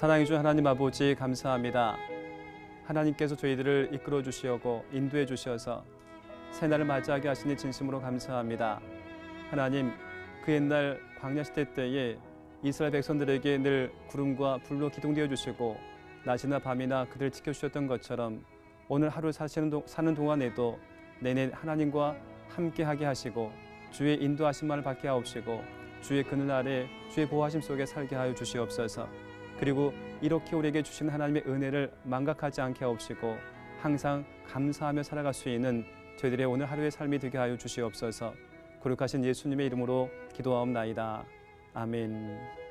사랑해 주 하나님 아버지 감사합니다. 하나님께서 저희들을 이끌어 주시고 인도해 주셔서 새날을 맞이하게 하시니 진심으로 감사합니다. 하나님, 그 옛날 광야 시대 때에 이스라엘 백성들에게 늘 구름과 불로 기둥되어 주시고 낮이나 밤이나 그들을 지켜주셨던 것처럼 오늘 하루 사는 동안에도 내내 하나님과 함께하게 하시고 주의 인도하심만을 받게 하옵시고 주의 그늘 아래 주의 보호하심 속에 살게 하여 주시옵소서. 그리고 이렇게 우리에게 주신 하나님의 은혜를 망각하지 않게 하옵시고 항상 감사하며 살아갈 수 있는 저희들의 오늘 하루의 삶이 되게 하여 주시옵소서. 거룩하신 예수님의 이름으로 기도하옵나이다. 아멘.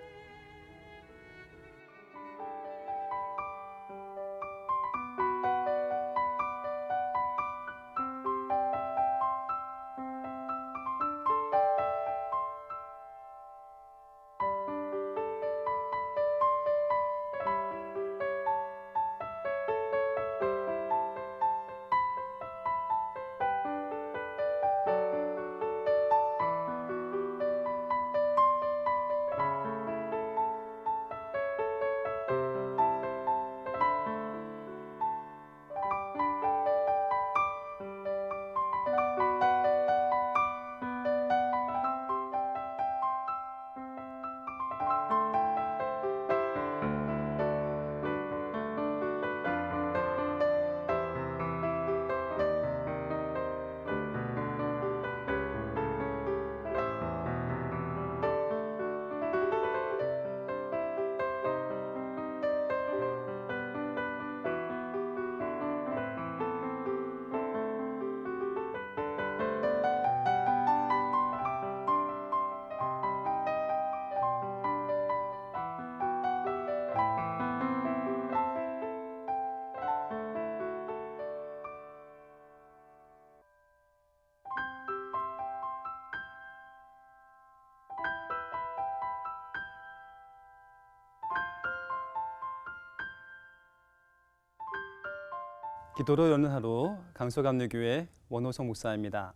기도로 여는 하루 강서감리교회 원호성 목사입니다.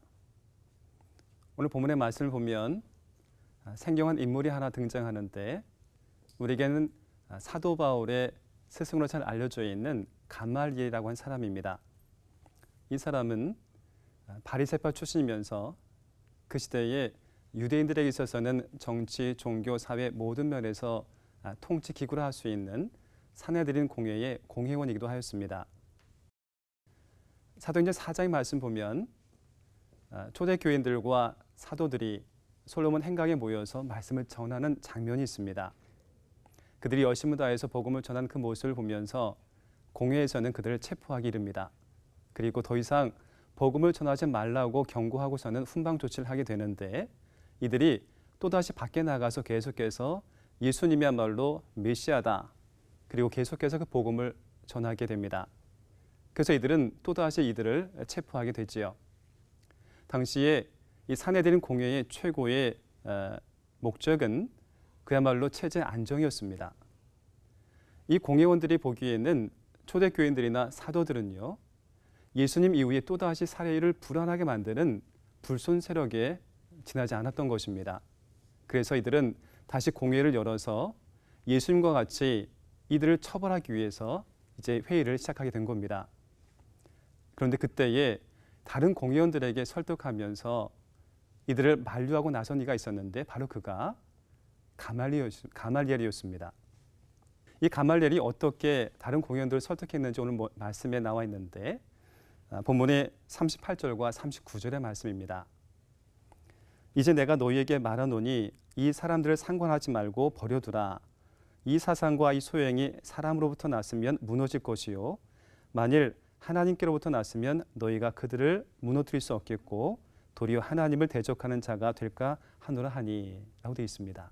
오늘 본문의 말씀을 보면 생경한 인물이 하나 등장하는데 우리에게는 사도 바울의 스승으로 잘 알려져 있는 가말리엘이라고 한 사람입니다. 이 사람은 바리새파 출신이면서 그 시대에 유대인들에게 있어서는 정치, 종교, 사회 모든 면에서 통치 기구를 할 수 있는 사내들인 공회의 공회원이기도 하였습니다. 사도행전 4장의 말씀 보면 초대 교인들과 사도들이 솔로몬 행각에 모여서 말씀을 전하는 장면이 있습니다. 그들이 열심을 다해서 복음을 전하는 그 모습을 보면서 공회에서는 그들을 체포하기 이릅니다. 그리고 더 이상 복음을 전하지 말라고 경고하고서는 훈방 조치를 하게 되는데 이들이 또다시 밖에 나가서 계속해서 예수님이야말로 메시아다. 그리고 계속해서 그 복음을 전하게 됩니다. 그래서 이들은 또다시 이들을 체포하게 되지요. 당시에 이 사내들인 공회의 최고의 목적은 그야말로 체제 안정이었습니다. 이 공회원들이 보기에는 초대교인들이나 사도들은요, 예수님 이후에 또다시 사회를 불안하게 만드는 불손 세력에 지나지 않았던 것입니다. 그래서 이들은 다시 공회를 열어서 예수님과 같이 이들을 처벌하기 위해서 이제 회의를 시작하게 된 겁니다. 그런데 그때에 다른 공회원들에게 설득하면서 이들을 만류하고 나선 이가 있었는데 바로 그가 가말리엘이었습니다. 이 가말리엘이 어떻게 다른 공회원들을 설득했는지 오늘 말씀에 나와 있는데 본문의 38절과 39절의 말씀입니다. 이제 내가 너희에게 말하노니 이 사람들을 상관하지 말고 버려두라. 이 사상과 이 소행이 사람으로부터 났으면 무너질 것이요 만일 하나님께로부터 났으면 너희가 그들을 무너뜨릴 수 없겠고 도리어 하나님을 대적하는 자가 될까 하노라 하니 라고 되어 있습니다.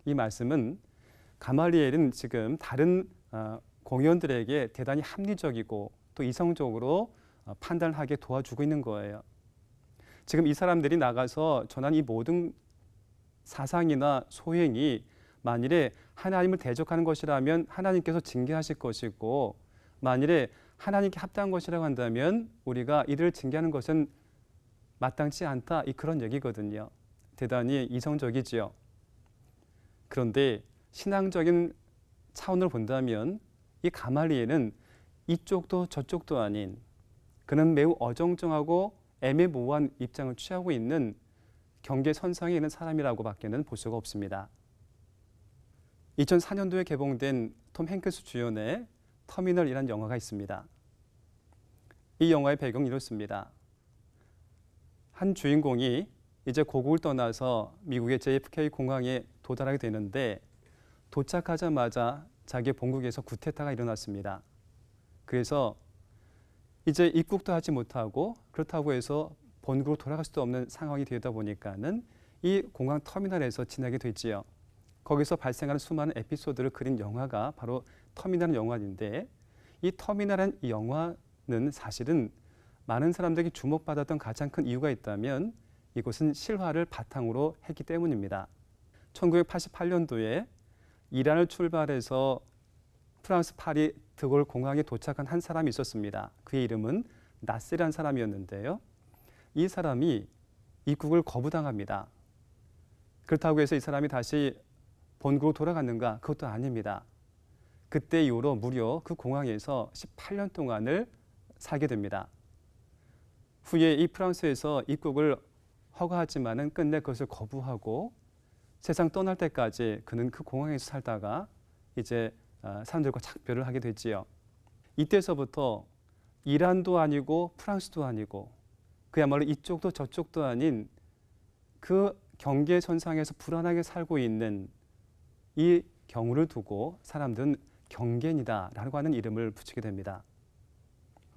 이 말씀은 가말리엘은 지금 다른 공회원들에게 대단히 합리적이고 또 이성적으로 판단하게 도와주고 있는 거예요. 지금 이 사람들이 나가서 전한 이 모든 사상이나 소행이 만일에 하나님을 대적하는 것이라면 하나님께서 징계하실 것이고 만일에 하나님께 합당한 것이라고 한다면 우리가 이들을 징계하는 것은 마땅치 않다. 그런 얘기거든요. 대단히 이성적이지요. 그런데 신앙적인 차원으로 본다면 이 가말리엘은 이쪽도 저쪽도 아닌, 그는 매우 어정쩡하고 애매모호한 입장을 취하고 있는 경계선상에 있는 사람이라고 밖에는 볼 수가 없습니다. 2004년도에 개봉된 톰 행크스 주연의 터미널이라는 영화가 있습니다. 이 영화의 배경이 이렇습니다. 한 주인공이 이제 고국을 떠나서 미국의 JFK 공항에 도달하게 되는데, 도착하자마자 자기의 본국에서 쿠데타가 일어났습니다. 그래서 이제 입국도 하지 못하고, 그렇다고 해서 본국으로 돌아갈 수도 없는 상황이 되다 보니까는 이 공항 터미널에서 지나게 됐지요. 거기서 발생하는 수많은 에피소드를 그린 영화가 바로 터미널 영화인데, 이 터미널한 영화는 사실은 많은 사람들에게 주목받았던 가장 큰 이유가 있다면 이곳은 실화를 바탕으로 했기 때문입니다. 1988년도에 이란을 출발해서 프랑스 파리 드골 공항에 도착한 한 사람이 있었습니다. 그의 이름은 나세라는 사람이었는데요. 이 사람이 입국을 거부당합니다. 그렇다고 해서 이 사람이 다시 본국으로 돌아갔는가? 그것도 아닙니다. 그때 이후로 무려 그 공항에서 18년 동안을 살게 됩니다. 후에 이 프랑스에서 입국을 허가하지만은 끝내 그것을 거부하고 세상 떠날 때까지 그는 그 공항에서 살다가 이제 사람들과 작별을 하게 됐지요. 이때서부터 이란도 아니고 프랑스도 아니고 그야말로 이쪽도 저쪽도 아닌 그 경계선상에서 불안하게 살고 있는 이 경우를 두고 사람들은 경계인이다라고 하는 이름을 붙이게 됩니다.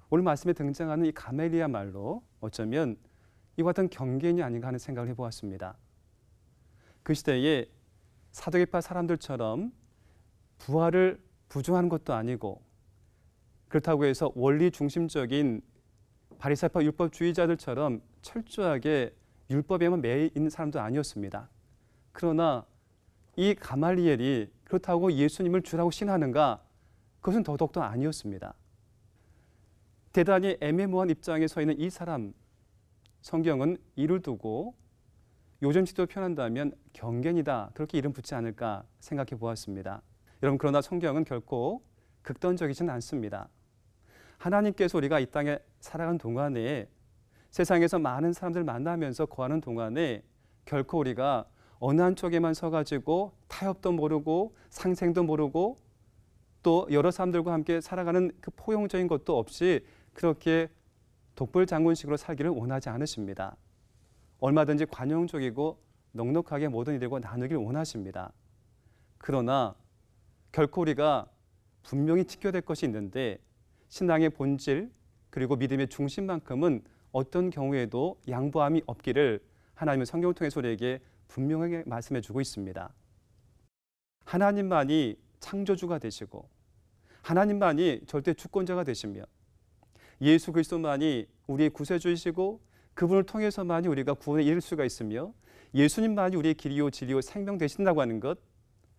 오늘 말씀에 등장하는 이 가멜리야말로 어쩌면 이와 같은 경계인이 아닌가 하는 생각을 해보았습니다. 그 시대에 사도계파 사람들처럼 부활을 부정하는 것도 아니고, 그렇다고 해서 원리 중심적인 바리새파 율법주의자들처럼 철저하게 율법에만 매여 있는 사람도 아니었습니다. 그러나 이 가말리엘이 그렇다고 예수님을 주라고 신하는가? 그것은 더더욱더 아니었습니다. 대단히 애매모호한 입장에 서 있는 이 사람, 성경은 이를 두고 요즘식으로 표현한다면 경계인이다, 그렇게 이름 붙지 않을까 생각해 보았습니다. 여러분, 그러나 성경은 결코 극단적이진 않습니다. 하나님께서 우리가 이 땅에 살아가는 동안에, 세상에서 많은 사람들을 만나면서 거하는 동안에 결코 우리가 어느 한쪽에만 서가지고 타협도 모르고 상생도 모르고 또 여러 사람들과 함께 살아가는 그 포용적인 것도 없이 그렇게 독불장군식으로 살기를 원하지 않으십니다. 얼마든지 관용적이고 넉넉하게 모든 이들과 나누기를 원하십니다. 그러나 결코 우리가 분명히 지켜야 될 것이 있는데, 신앙의 본질 그리고 믿음의 중심만큼은 어떤 경우에도 양보함이 없기를 하나님은 성경을 통해서 우리에게 분명하게 말씀해 주고 있습니다. 하나님만이 창조주가 되시고 하나님만이 절대 주권자가 되시며 예수 그리스도만이 우리의 구세주이시고 그분을 통해서만이 우리가 구원에 이를 수가 있으며 예수님만이 우리의 길이요 진리요 생명 되신다고 하는 것,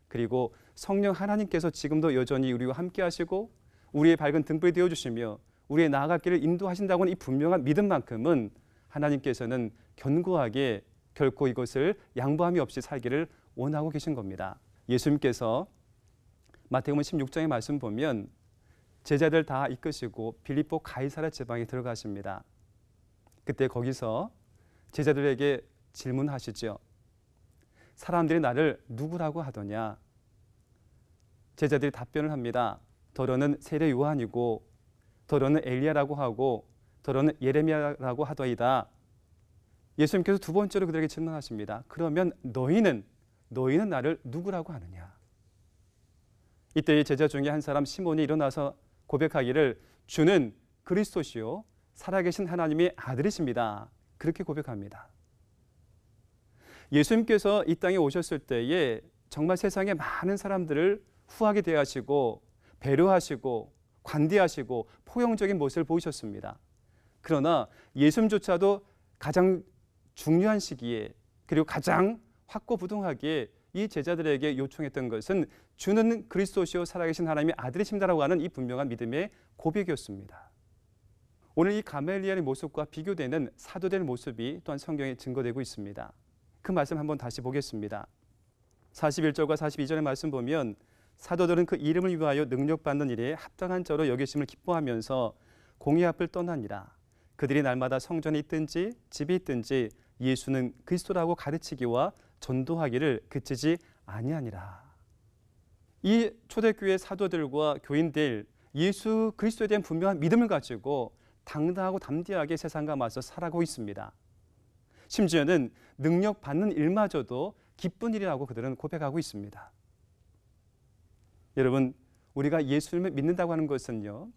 그리고 성령 하나님께서 지금도 여전히 우리와 함께 하시고 우리의 밝은 등불이 되어주시며 우리의 나아갈 길을 인도하신다고 하는 이 분명한 믿음만큼은 하나님께서는 견고하게 결코 이것을 양보함이 없이 살기를 원하고 계신 겁니다. 예수님께서 마태복음 16장의 말씀 보면 제자들 다 이끄시고 빌립보 가이사랴 지방에 들어가십니다. 그때 거기서 제자들에게 질문하시죠. 사람들이 나를 누구라고 하더냐? 제자들이 답변을 합니다. 더러는 세례 요한이고 더러는 엘리야라고 하고 더러는 예레미야라고 하더이다. 예수님께서 두 번째로 그들에게 질문하십니다. 그러면 너희는 나를 누구라고 하느냐? 이때 제자 중에 한 사람 시몬이 일어나서 고백하기를 주는 그리스도시요 살아계신 하나님의 아들이십니다. 그렇게 고백합니다. 예수님께서 이 땅에 오셨을 때에 정말 세상의 많은 사람들을 후하게 대하시고 배려하시고 관대하시고 포용적인 모습을 보이셨습니다. 그러나 예수님조차도 가장 중요한 시기에 그리고 가장 확고부동하게 이 제자들에게 요청했던 것은 주는 그리스도시요 살아계신 하나님의 아들이십니다라고 하는 이 분명한 믿음의 고백이었습니다. 오늘 이 가멜리엘의 모습과 비교되는 사도들의 모습이 또한 성경에 증거되고 있습니다. 그 말씀 한번 다시 보겠습니다. 41절과 42절의 말씀 보면 사도들은 그 이름을 위하여 능력받는 일에 합당한 자로 여기심을 기뻐하면서 공의 앞을 떠나니라. 그들이 날마다 성전에 있든지 집에 있든지 예수는 그리스도라고 가르치기와 전도하기를 그치지 아니하니라. 이 초대교회 사도들과 교인들, 예수 그리스도에 대한 분명한 믿음을 가지고 당당하고 담대하게 세상과 맞서 살아가고 있습니다. 심지어는 능력 받는 일마저도 기쁜 일이라고 그들은 고백하고 있습니다. 여러분, 우리가 예수님을 믿는다고 하는 것은요,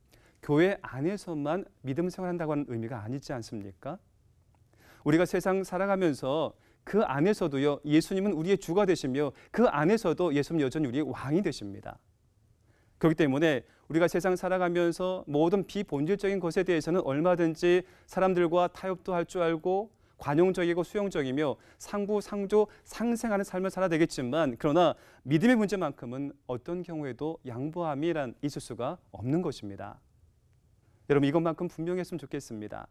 교회 안에서만 믿음 생활한다고 하는 의미가 아니지 않습니까? 우리가 세상 살아가면서 그 안에서도요, 예수님은 우리의 주가 되시며 그 안에서도 예수님은 여전히 우리의 왕이 되십니다. 그렇기 때문에 우리가 세상 살아가면서 모든 비본질적인 것에 대해서는 얼마든지 사람들과 타협도 할 줄 알고 관용적이고 수용적이며 상부상조 상생하는 삶을 살아야 되겠지만, 그러나 믿음의 문제만큼은 어떤 경우에도 양보함이란 있을 수가 없는 것입니다. 여러분, 이것만큼 분명했으면 좋겠습니다.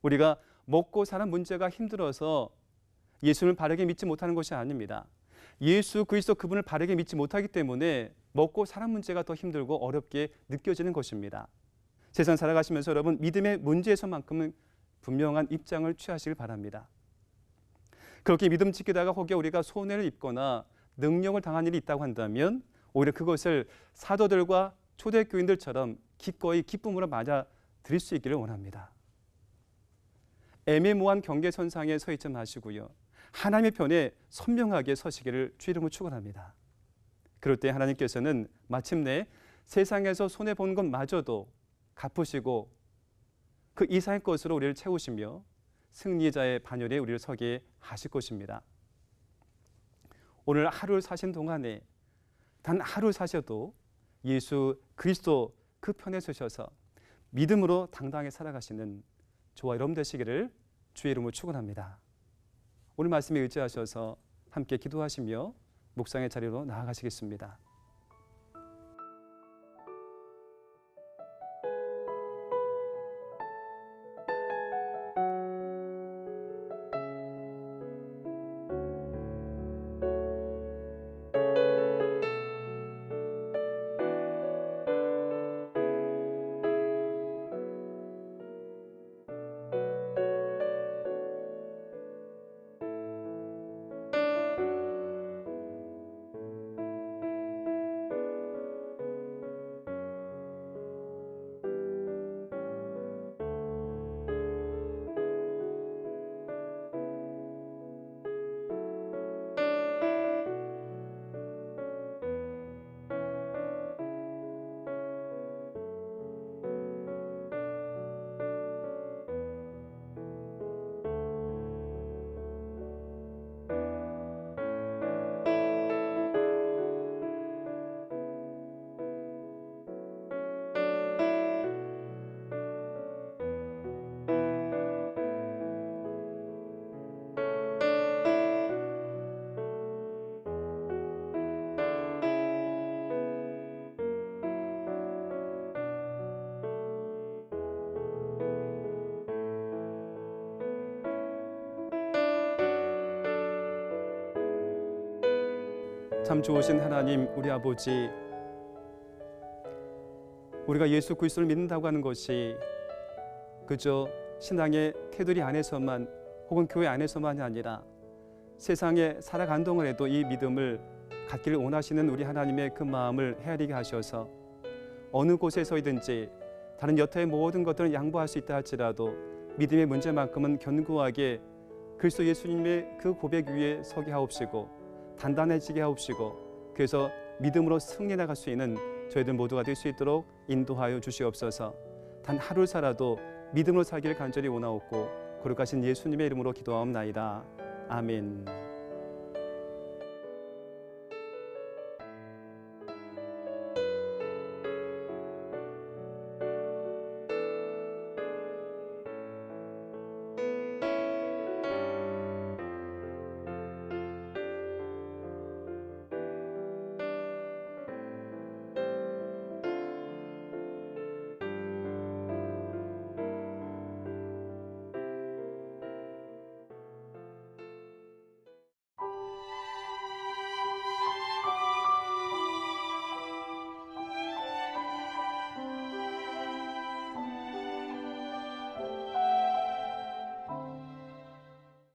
우리가 먹고 사는 문제가 힘들어서 예수를 바르게 믿지 못하는 것이 아닙니다. 예수 그리스도 그분을 바르게 믿지 못하기 때문에 먹고 사는 문제가 더 힘들고 어렵게 느껴지는 것입니다. 세상 살아가시면서 여러분, 믿음의 문제에서만큼은 분명한 입장을 취하시길 바랍니다. 그렇게 믿음 지키다가 혹여 우리가 손해를 입거나 능력을 당한 일이 있다고 한다면 오히려 그것을 사도들과 초대교인들처럼 기꺼이 기쁨으로 맞아들일 수 있기를 원합니다. 애매모호한 경계선상에 서 있지 마시고요, 하나님의 편에 선명하게 서시기를 주 이름으로 축원합니다. 그럴 때 하나님께서는 마침내 세상에서 손해본 것마저도 갚으시고 그 이상의 것으로 우리를 채우시며 승리자의 반열에 우리를 서게 하실 것입니다. 오늘 하루를 사신 동안에 단 하루 사셔도 예수 그리스도 그 편에 서셔서 믿음으로 당당하게 살아가시는 저와 여러분 되시기를 주의 이름으로 축원합니다. 오늘 말씀에 의지하셔서 함께 기도하시며 묵상의 자리로 나아가시겠습니다. 참 좋으신 하나님, 우리 아버지, 우리가 예수 그리스도를 믿는다고 하는 것이 그저 신앙의 테두리 안에서만 혹은 교회 안에서만이 아니라 세상에 살아간 동안에도 이 믿음을 갖기를 원하시는 우리 하나님의 그 마음을 헤아리게 하셔서 어느 곳에서이든지 다른 여타의 모든 것들을 양보할 수 있다 할지라도 믿음의 문제만큼은 견고하게 그리스도 예수님의 그 고백 위에 서게 하옵시고 단단해지게 하옵시고, 그래서 믿음으로 승리해 나갈 수 있는 저희들 모두가 될 수 있도록 인도하여 주시옵소서. 단 하루 살아도 믿음으로 살기를 간절히 원하옵고 거룩하신 예수님의 이름으로 기도하옵나이다. 아멘.